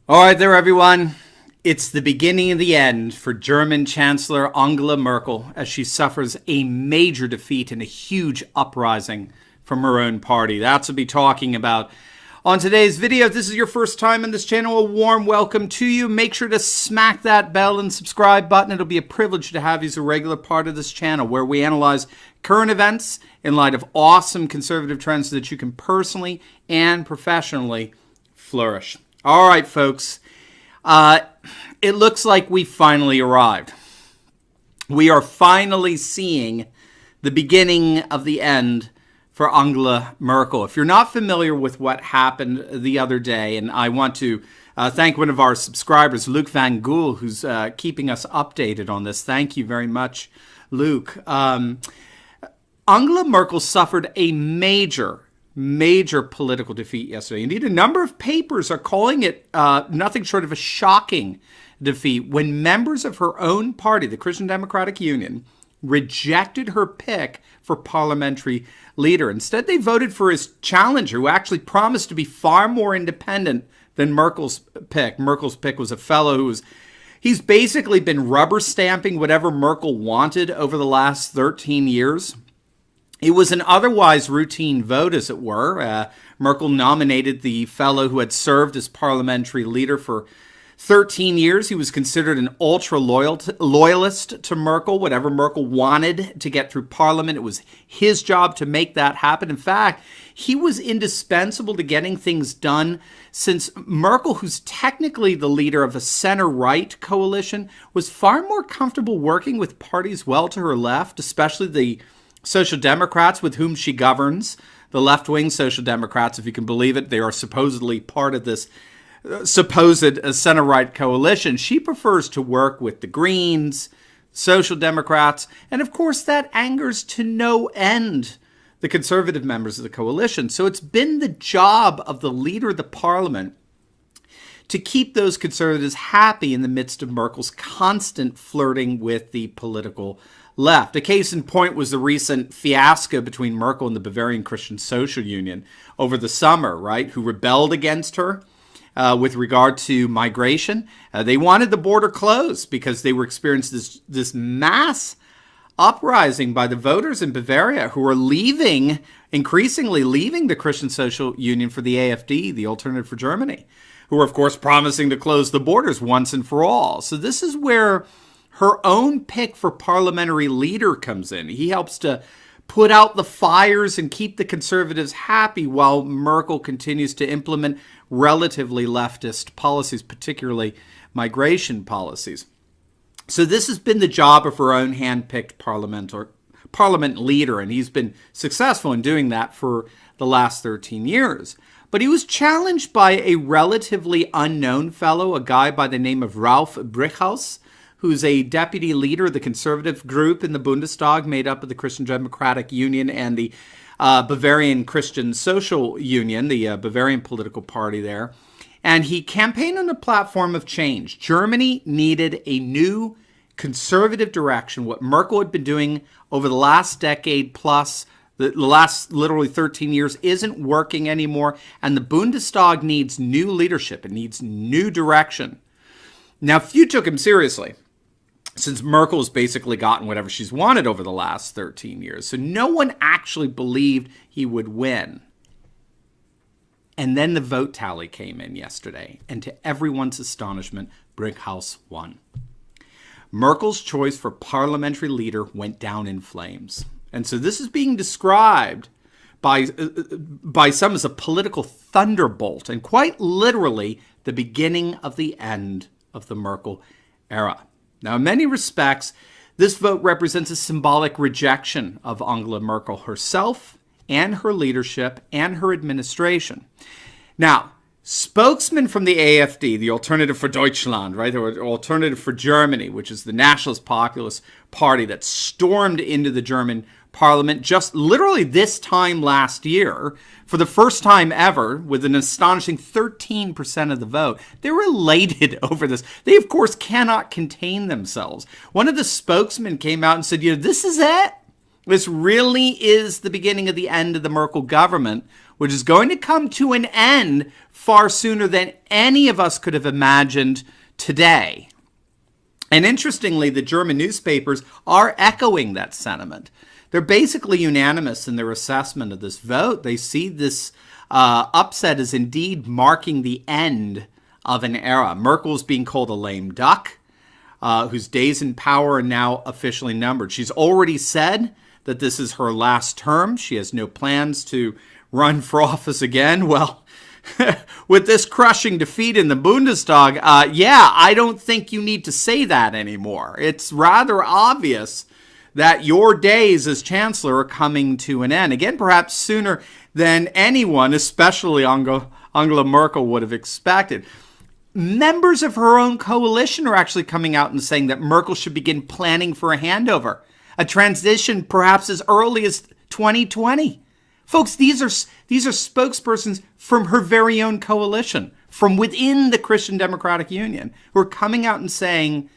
All right, there, everyone. It's the beginning of the end for German Chancellor Angela Merkel as she suffers a major defeat in a huge uprising from her own party. That's what we'll be talking about on today's video. If this is your first time on this channel, a warm welcome to you. Make sure to smack that bell and subscribe button. It'll be a privilege to have you as a regular part of this channel where we analyze current events in light of awesome conservative trends so that you can personally and professionally flourish. All right, folks. It looks like we finally arrived. We are finally seeing the beginning of the end for Angela Merkel. If you're not familiar with what happened the other day, and I want to thank one of our subscribers, Luke Van Gool, who's keeping us updated on this. Thank you very much, Luke. Angela Merkel suffered a major political defeat yesterday. Indeed, a number of papers are calling it nothing short of a shocking defeat when members of her own party, the Christian Democratic Union, rejected her pick for parliamentary leader. Instead, they voted for his challenger, who actually promised to be far more independent than Merkel's pick. Merkel's pick was a fellow who he's basically been rubber stamping whatever Merkel wanted over the last 13 years. It was an otherwise routine vote, as it were. Merkel nominated the fellow who had served as parliamentary leader for 13 years. He was considered an ultra-loyalist to Merkel. Whatever Merkel wanted to get through parliament, it was his job to make that happen. In fact, he was indispensable to getting things done since Merkel, who's technically the leader of a center-right coalition, was far more comfortable working with parties well to her left, especially the Social Democrats with whom she governs, the left-wing Social Democrats, if you can believe it. They are supposedly part of this supposed center-right coalition. She prefers to work with the Greens, Social Democrats, and of course that angers to no end the conservative members of the coalition. So it's been the job of the leader of the parliament to keep those conservatives happy in the midst of Merkel's constant flirting with the political left. A case in point was the recent fiasco between Merkel and the Bavarian Christian Social Union over the summer, right, who rebelled against her with regard to migration. They wanted the border closed because they were experiencing this mass uprising by the voters in Bavaria who are increasingly leaving the Christian Social Union for the AfD, the Alternative for Germany, who are, of course, promising to close the borders once and for all. So this is where her own pick for parliamentary leader comes in. He helps to put out the fires and keep the conservatives happy while Merkel continues to implement relatively leftist policies, particularly migration policies. So this has been the job of her own hand-picked parliament leader, and he's been successful in doing that for the last 13 years. But he was challenged by a relatively unknown fellow, a guy by the name of Ralf Brickhaus, who's a deputy leader of the conservative group in the Bundestag made up of the Christian Democratic Union and the Bavarian Christian Social Union, the Bavarian political party there. And he campaigned on a platform of change. Germany needed a new conservative direction. What Merkel had been doing over the last decade plus, the last literally 13 years, isn't working anymore. And the Bundestag needs new leadership. It needs new direction. Now, few took him seriously, since Merkel's basically gotten whatever she's wanted over the last 13 years. So no one actually believed he would win. And then the vote tally came in yesterday, and to everyone's astonishment, Brickhaus won. Merkel's choice for parliamentary leader went down in flames. And so this is being described by some as a political thunderbolt, and quite literally the beginning of the end of the Merkel era. Now, in many respects, this vote represents a symbolic rejection of Angela Merkel herself and her leadership and her administration. Now, spokesmen from the AfD, the Alternative for Deutschland, right, or Alternative for Germany, which is the nationalist populist party that stormed into the German parliament just literally this time last year, for the first time ever, with an astonishing 13% of the vote. They were elated over this. They, of course, cannot contain themselves. One of the spokesmen came out and said, this is it. This really is the beginning of the end of the Merkel government which is going to come to an end far sooner than any of us could have imagined today. And interestingly, the German newspapers are echoing that sentiment. They're basically unanimous in their assessment of this vote. They see this upset as indeed marking the end of an era. Merkel's being called a lame duck, whose days in power are now officially numbered. She's already said that this is her last term. She has no plans to run for office again. Well, with this crushing defeat in the Bundestag, I don't think you need to say that anymore. It's rather obvious that your days as chancellor are coming to an end. Again, perhaps sooner than anyone, especially Angela Merkel, would have expected. Members of her own coalition are actually coming out and saying that Merkel should begin planning for a handover, a transition perhaps as early as 2020. Folks, these are spokespersons from her very own coalition, from within the Christian Democratic Union, who are coming out and saying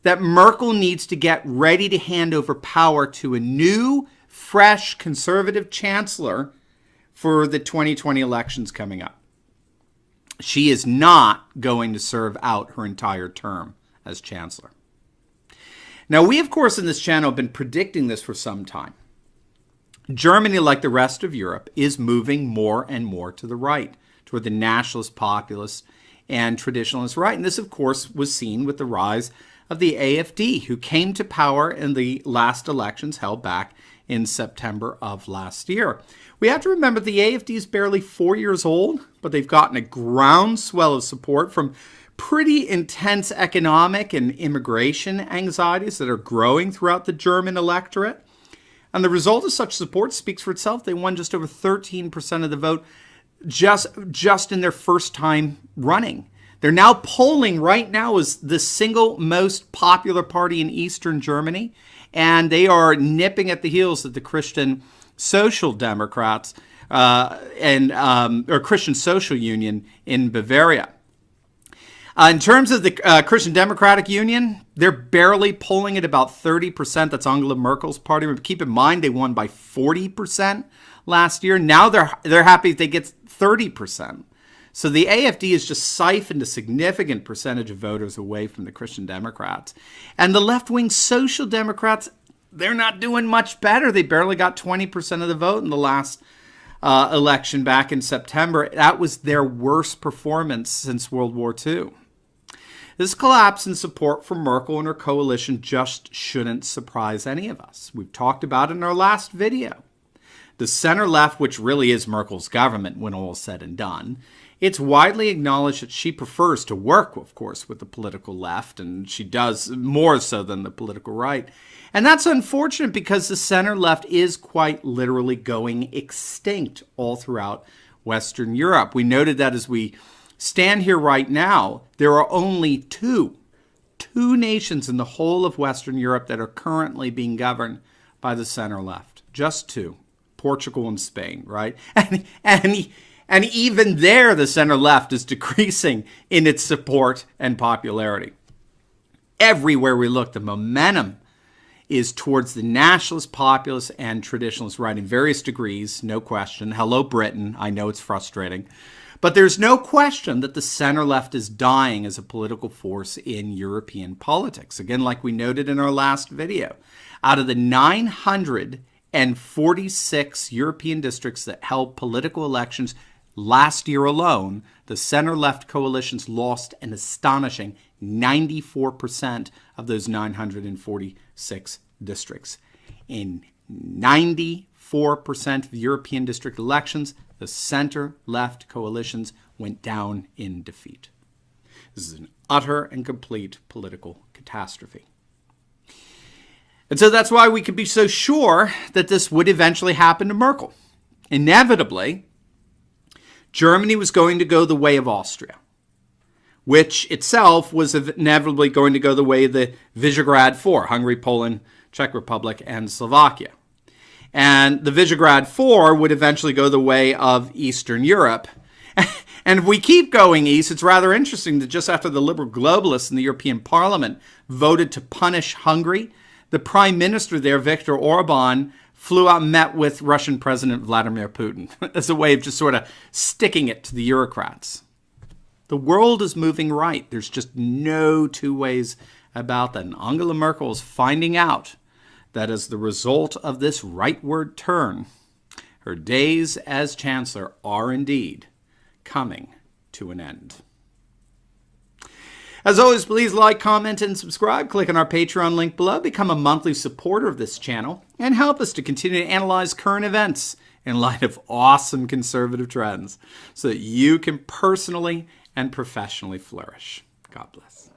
that Merkel needs to get ready to hand over power to a new, fresh, conservative chancellor for the 2020 elections coming up. She is not going to serve out her entire term as chancellor. Now, we, of course, in this channel have been predicting this for some time. Germany, like the rest of Europe, is moving more and more to the right, toward the nationalist, populist, and traditionalist right. And this, of course, was seen with the rise of the AfD, who came to power in the last elections held back in September of last year. We have to remember the AfD is barely 4 years old, but they've gotten a groundswell of support from pretty intense economic and immigration anxieties that are growing throughout the German electorate. And the result of such support speaks for itself. They won just over 13% of the vote just in their first time running. They're now polling right now as the single most popular party in Eastern Germany, and they are nipping at the heels of the Christian Social Democrats or Christian Social Union in Bavaria. In terms of the Christian Democratic Union, they're barely polling at about 30%. That's Angela Merkel's party. But keep in mind, they won by 40% last year. Now they're happy if they get 30%. So the AfD has just siphoned a significant percentage of voters away from the Christian Democrats. And the left-wing Social Democrats, they're not doing much better. They barely got 20% of the vote in the last election back in September. That was their worst performance since World War II. This collapse in support for Merkel and her coalition just shouldn't surprise any of us. We've talked about it in our last video. The center-left, which really is Merkel's government when all is said and done, it's widely acknowledged that she prefers to work, of course, with the political left, and she does more so than the political right. And that's unfortunate because the center-left is quite literally going extinct all throughout Western Europe. We noted that as we stand here right now, there are only two nations in the whole of Western Europe that are currently being governed by the center-left. Just two, Portugal and Spain, right? And even there, the center-left is decreasing in its support and popularity. Everywhere we look, the momentum is towards the nationalist, populist, and traditionalist right in various degrees, no question. Hello, Britain. I know it's frustrating. But there's no question that the center-left is dying as a political force in European politics. Again, like we noted in our last video, out of the 946 European districts that held political elections last year alone, the center-left coalitions lost an astonishing 94% of those 946 districts. In 94% of the European district elections, the center-left coalitions went down in defeat. This is an utter and complete political catastrophe. And so that's why we could be so sure that this would eventually happen to Merkel. Inevitably, Germany was going to go the way of Austria, which itself was inevitably going to go the way of the Visegrad Four, Hungary, Poland, Czech Republic, and Slovakia. And the Visegrad Four would eventually go the way of Eastern Europe. And if we keep going east, it's rather interesting that just after the liberal globalists in the European Parliament voted to punish Hungary, the prime minister there, Viktor Orban, flew out and met with Russian President Vladimir Putin as a way of just sort of sticking it to the bureaucrats. The world is moving right. There's just no two ways about that. And Angela Merkel is finding out that as the result of this rightward turn, her days as chancellor are indeed coming to an end. As always, please like, comment, and subscribe. Click on our Patreon link below. Become a monthly supporter of this channel and help us to continue to analyze current events in light of awesome conservative trends so that you can personally and professionally flourish. God bless.